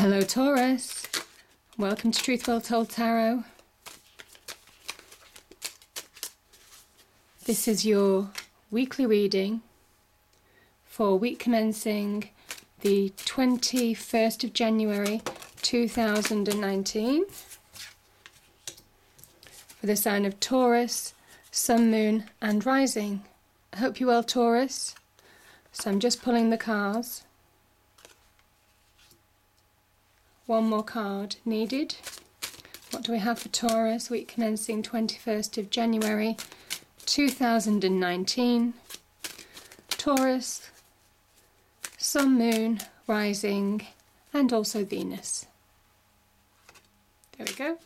Hello Taurus, welcome to Truth Well Told Tarot. This is your weekly reading for week commencing the 21st of January 2019 for the sign of Taurus, Sun, Moon and Rising. I hope you're well, Taurus. So I'm just pulling the cards. One more card needed. What do we have for Taurus, week commencing 21st of January 2019? Taurus, Sun, Moon, Rising, and also Venus. There we go.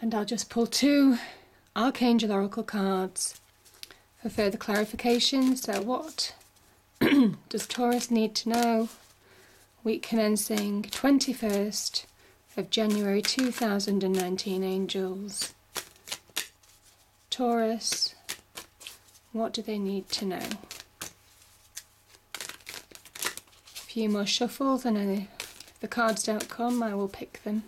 And I'll just pull two Archangel Oracle cards for further clarification. So what does Taurus need to know? Week commencing 21st of January 2019, angels. Taurus, what do they need to know? A few more shuffles, and then if the cards don't come, I will pick them.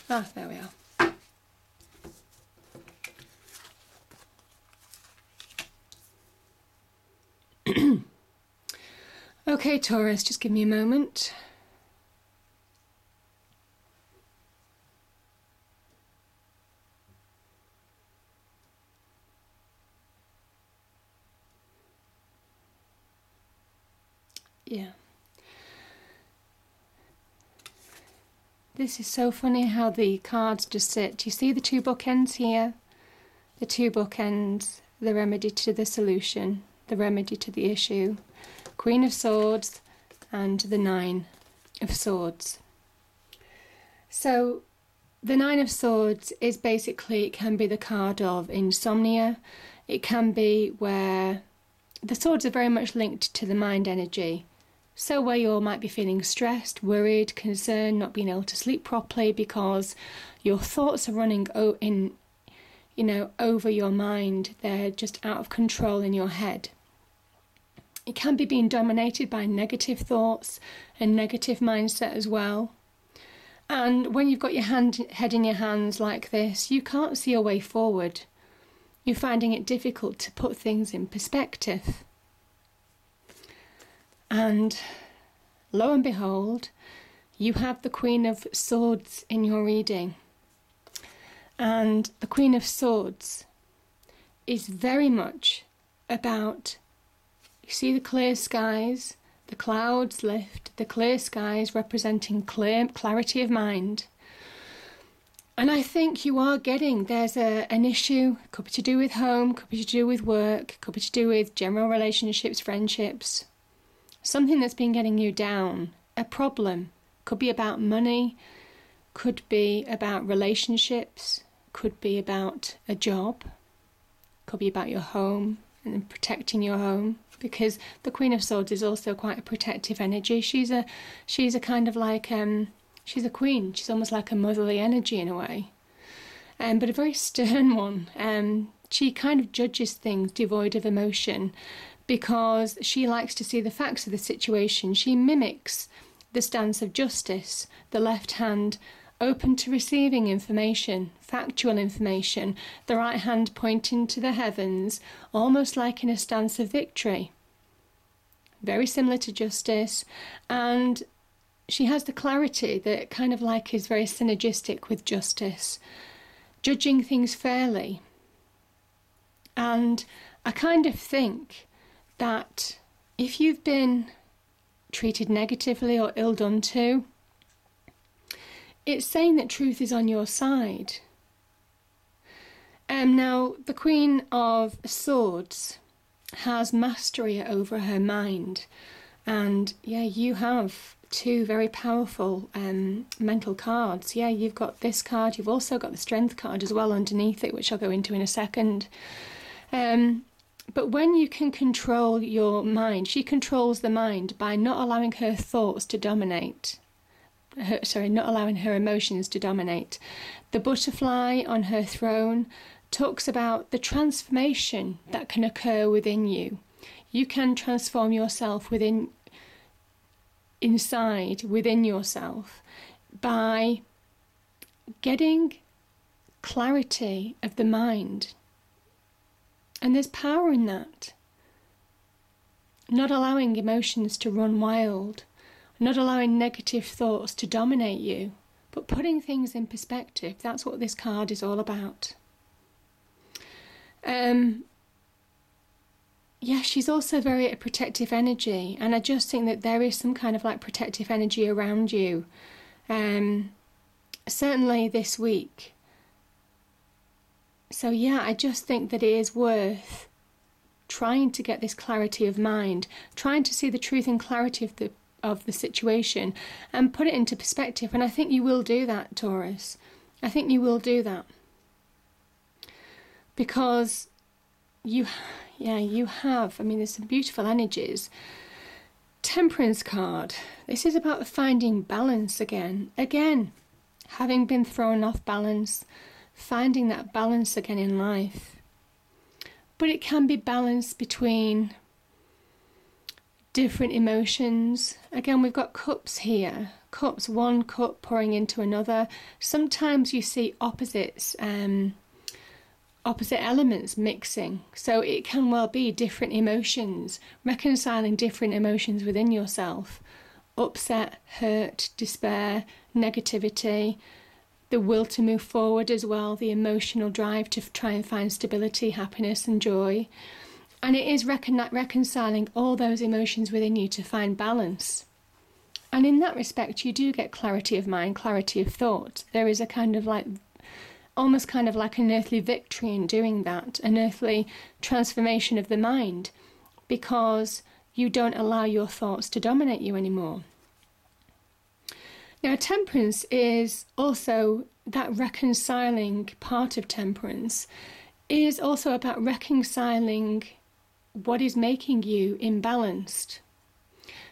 Ah, there we are. Okay, Taurus, just give me a moment. Yeah. This is so funny how the cards just sit. You see the two bookends here? The two bookends, the remedy to the solution, the remedy to the issue. Queen of Swords and the Nine of Swords. So the Nine of Swords is basically, it can be the card of insomnia. It can be where the swords are very much linked to the mind energy. So where you might be feeling stressed, worried, concerned, not being able to sleep properly because your thoughts are running over your mind. They're just out of control in your head. It can be being dominated by negative thoughts and negative mindset as well. And when you've got your head in your hands like this, you can't see a way forward. You're finding it difficult to put things in perspective. And lo and behold, you have the Queen of Swords in your reading. And the Queen of Swords is very much about, you see the clear skies, the clouds lift, the clear skies representing clarity of mind. And I think you are getting, there's an issue, could be to do with home, could be to do with work, could be to do with general relationships, friendships. Something that's been getting you down, a problem, could be about money, could be about relationships, could be about a job, could be about your home and protecting your home, because the Queen of Swords is also quite a protective energy. She's a kind of like, she's a queen, she's almost like a motherly energy in a way, but a very stern one. She kind of judges things devoid of emotion, because she likes to see the facts of the situation. She mimics the stance of justice, the left hand open to receiving information, factual information, the right hand pointing to the heavens, almost like in a stance of victory. Very similar to justice, and she has the clarity that kind of like is very synergistic with justice, judging things fairly. And I kind of think that if you've been treated negatively or ill done to, it's saying that truth is on your side. Now, the Queen of Swords has mastery over her mind. And yeah, you have two very powerful mental cards. Yeah, you've got this card. You've also got the Strength card as well underneath it, which I'll go into in a second. But when you can control your mind, she controls the mind by not allowing her thoughts to dominate. not allowing her emotions to dominate. The butterfly on her throne talks about the transformation that can occur within you. You can transform yourself inside within yourself by getting clarity of the mind. And there's power in that. Not allowing emotions to run wild, not allowing negative thoughts to dominate you, but putting things in perspective. That's what this card is all about. Yeah, she's also very a protective energy, and I just think that there is some kind of like protective energy around you. Certainly this week. So yeah, I just think that it is worth trying to get this clarity of mind, trying to see the truth and clarity of the situation and put it into perspective. And I think you will do that, Taurus. I think you will do that. Because you have, I mean, there's some beautiful energies. Temperance card. This is about finding balance again. Again, having been thrown off balance, finding that balance again in life. But it can be balanced between different emotions. Again, we've got cups here. Cups, one cup pouring into another. Sometimes you see opposites, opposite elements mixing. So it can well be different emotions, reconciling different emotions within yourself. Upset, hurt, despair, negativity, the will to move forward as well, the emotional drive to try and find stability, happiness and joy. And it is reconciling all those emotions within you to find balance. And in that respect, you do get clarity of mind, clarity of thought. There is a kind of like, almost kind of like an earthly victory in doing that, an earthly transformation of the mind, because you don't allow your thoughts to dominate you anymore. Now, temperance is also that reconciling part of temperance is also about reconciling what is making you imbalanced.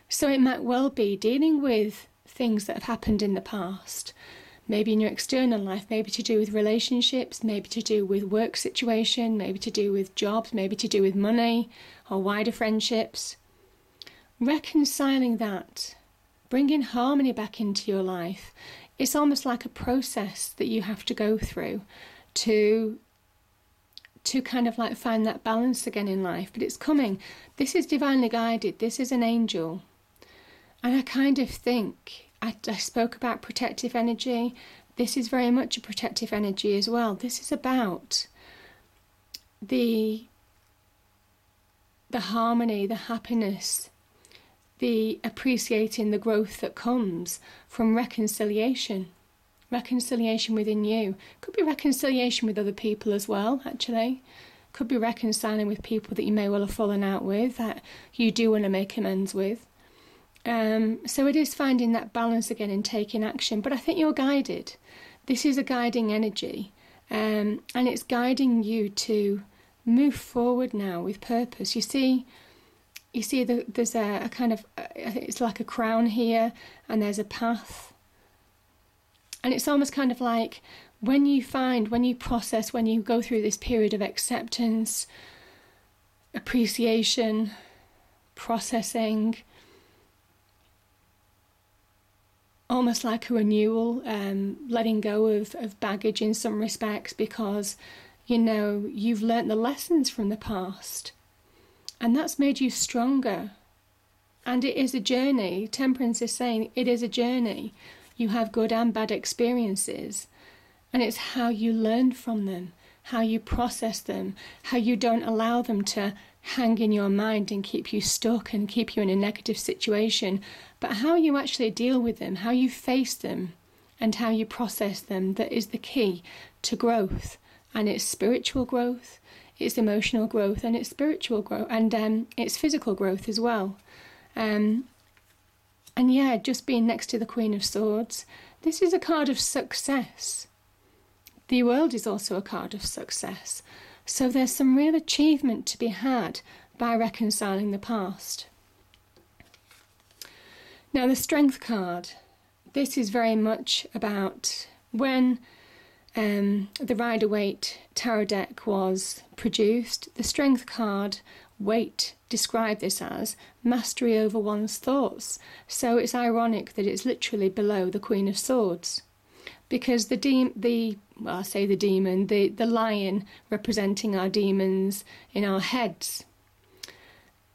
So it might well be dealing with things that have happened in the past, maybe in your external life, maybe to do with relationships, maybe to do with work situation, maybe to do with jobs, maybe to do with money or wider friendships. Reconciling that, bringing harmony back into your life, it's almost like a process that you have to go through to kind of like find that balance again in life. But it's coming. This is divinely guided. This is an angel. And I kind of think, I spoke about protective energy. This is very much a protective energy as well. This is about the harmony, the happiness, the appreciating the growth that comes from reconciliation within you. Could be reconciliation with other people as well, actually. Could be reconciling with people that you may well have fallen out with, that you do want to make amends with. So it is finding that balance again and taking action. But I think you're guided. This is a guiding energy, and it's guiding you to move forward now with purpose. You see there's a kind of, I think it's like a crown here, and there's a path. And it's almost kind of like when you process, when you go through this period of acceptance, appreciation, processing, almost like a renewal, letting go of baggage in some respects, because, you've learnt the lessons from the past. And that's made you stronger. And it is a journey. Temperance is saying it is a journey. You have good and bad experiences. And it's how you learn from them, how you process them, how you don't allow them to hang in your mind and keep you stuck and keep you in a negative situation, but how you actually deal with them, how you face them, and how you process them, that is the key to growth. And it's spiritual growth, it's emotional growth, and it's spiritual growth, and it's physical growth as well. And yeah, just being next to the Queen of Swords, this is a card of success. The World is also a card of success. So there's some real achievement to be had by reconciling the past. Now the Strength card. this is very much about when the Rider-Waite tarot deck was produced. The Strength card, Waite, described this as mastery over one's thoughts. So it's ironic that it's literally below the Queen of Swords, because the lion representing our demons in our heads.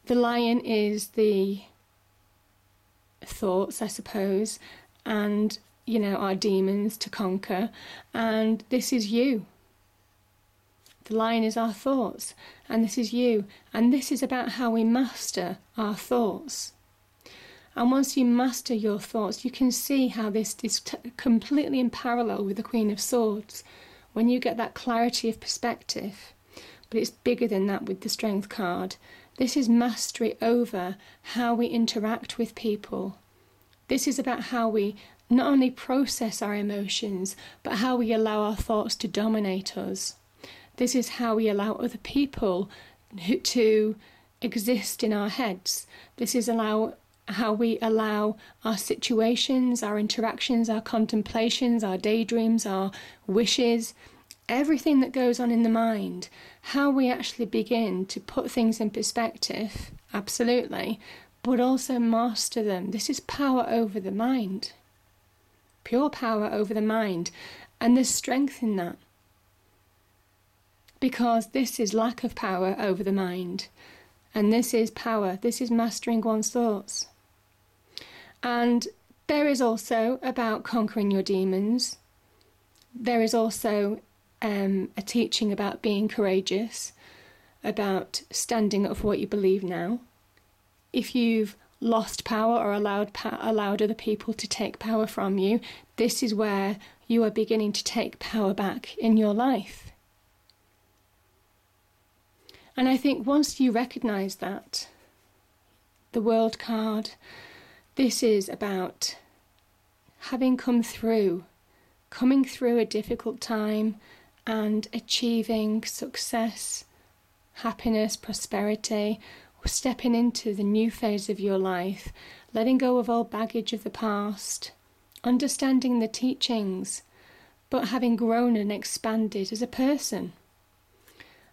The lion is the thoughts, I suppose, and our demons to conquer, and this is you. The lion is our thoughts, and this is you, and this is about how we master our thoughts. And once you master your thoughts, you can see how this is completely in parallel with the Queen of Swords, when you get that clarity of perspective. But it's bigger than that with the Strength card. This is mastery over how we interact with people. This is about how we not only process our emotions, but how we allow our thoughts to dominate us. This is how we allow other people to exist in our heads. This is how we allow our situations, our interactions, our contemplations, our daydreams, our wishes, everything that goes on in the mind, how we actually begin to put things in perspective, absolutely, but also master them. This is power over the mind. Pure power over the mind, and there's strength in that, because this is lack of power over the mind, and this is power. This is mastering one's thoughts. And there is also about conquering your demons. There is also a teaching about being courageous, about standing up for what you believe now. If you've lost power or allowed other people to take power from you, this is where you are beginning to take power back in your life. And I think once you recognise that, the World card, this is about having coming through a difficult time and achieving success, happiness, prosperity, stepping into the new phase of your life, letting go of all baggage of the past, understanding the teachings, but having grown and expanded as a person.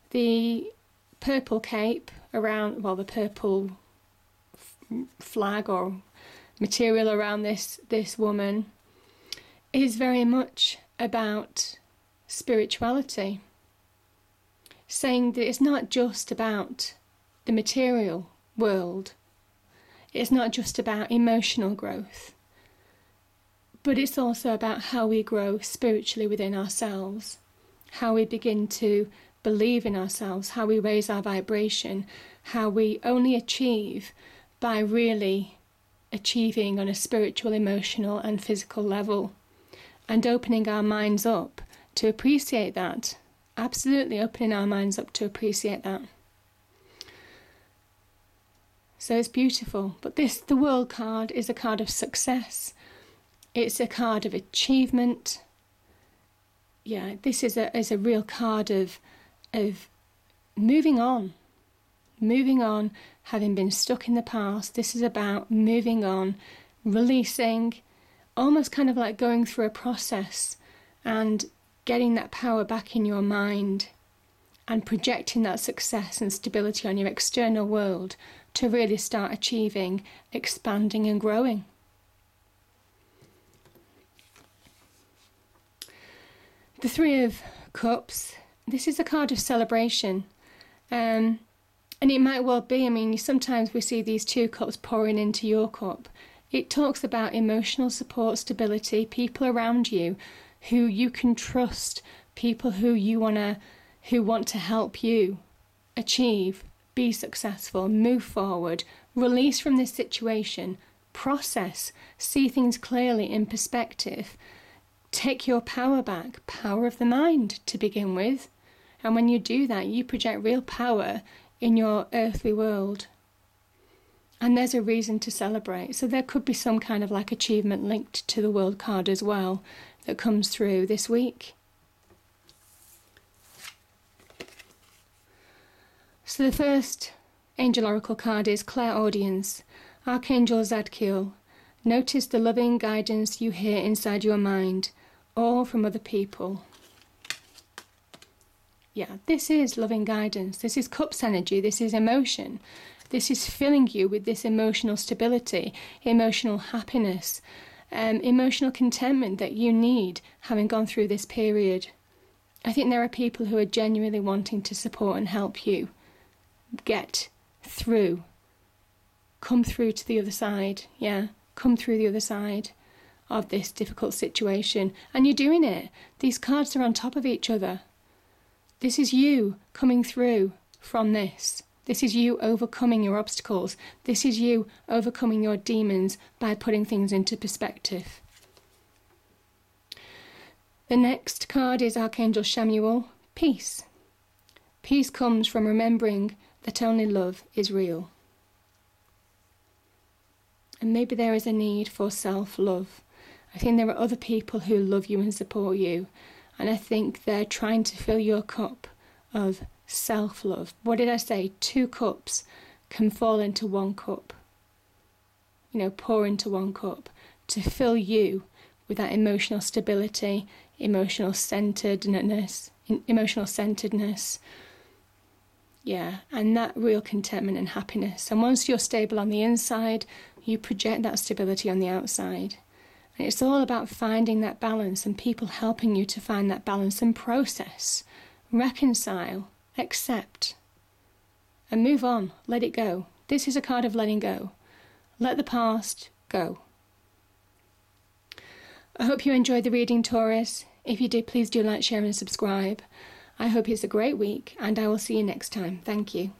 The purple cape around, the purple flag or material around this woman is very much about spirituality, saying that it's not just about the material world, it's not just about emotional growth, but it's also about how we grow spiritually within ourselves, how we begin to believe in ourselves, how we raise our vibration, how we only achieve by really achieving on a spiritual, emotional and physical level, and opening our minds up to appreciate that. Absolutely opening our minds up to appreciate that. So it's beautiful. But the World card is a card of success. It's a card of achievement. Yeah, this is a real card of moving on, having been stuck in the past. This is about moving on, releasing, almost kind of like going through a process and getting that power back in your mind and projecting that success and stability on your external world to really start achieving, expanding and growing. The Three of Cups, this is a card of celebration. And it might well be, sometimes we see these two cups pouring into your cup. It talks about emotional support, stability, people around you who you can trust, people who want to help you achieve, be successful, move forward, release from this situation, process, see things clearly in perspective, take your power back, power of the mind to begin with. And when you do that, you project real power in your earthly world. And there's a reason to celebrate. So there could be some kind of like achievement linked to the World card as well that comes through this week. So the first Angel Oracle card is Clairaudience, Archangel Zadkiel. Notice the loving guidance you hear inside your mind, all from other people. Yeah, this is loving guidance. This is cups energy. This is emotion. This is filling you with this emotional stability, emotional happiness, emotional contentment that you need having gone through this period. I think there are people who are genuinely wanting to support and help you get through, come through to the other side, yeah, come through the other side of this difficult situation. And you're doing it. These cards are on top of each other. This is you coming through from this. This is you overcoming your obstacles. This is you overcoming your demons by putting things into perspective. The next card is Archangel Chamuel, peace. Peace comes from remembering that only love is real. And maybe there is a need for self-love. I think there are other people who love you and support you. And I think they're trying to fill your cup of self-love. What did I say? 2 cups can fall into 1 cup. Pour into 1 cup to fill you with that emotional stability, emotional centeredness. Yeah, and that real contentment and happiness. And once you're stable on the inside, you project that stability on the outside. And it's all about finding that balance and people helping you to find that balance and process, reconcile, accept, and move on. Let it go. This is a card of letting go. Let the past go. I hope you enjoyed the reading, Taurus. If you did, please do like, share and subscribe. I hope it's a great week and I will see you next time. Thank you.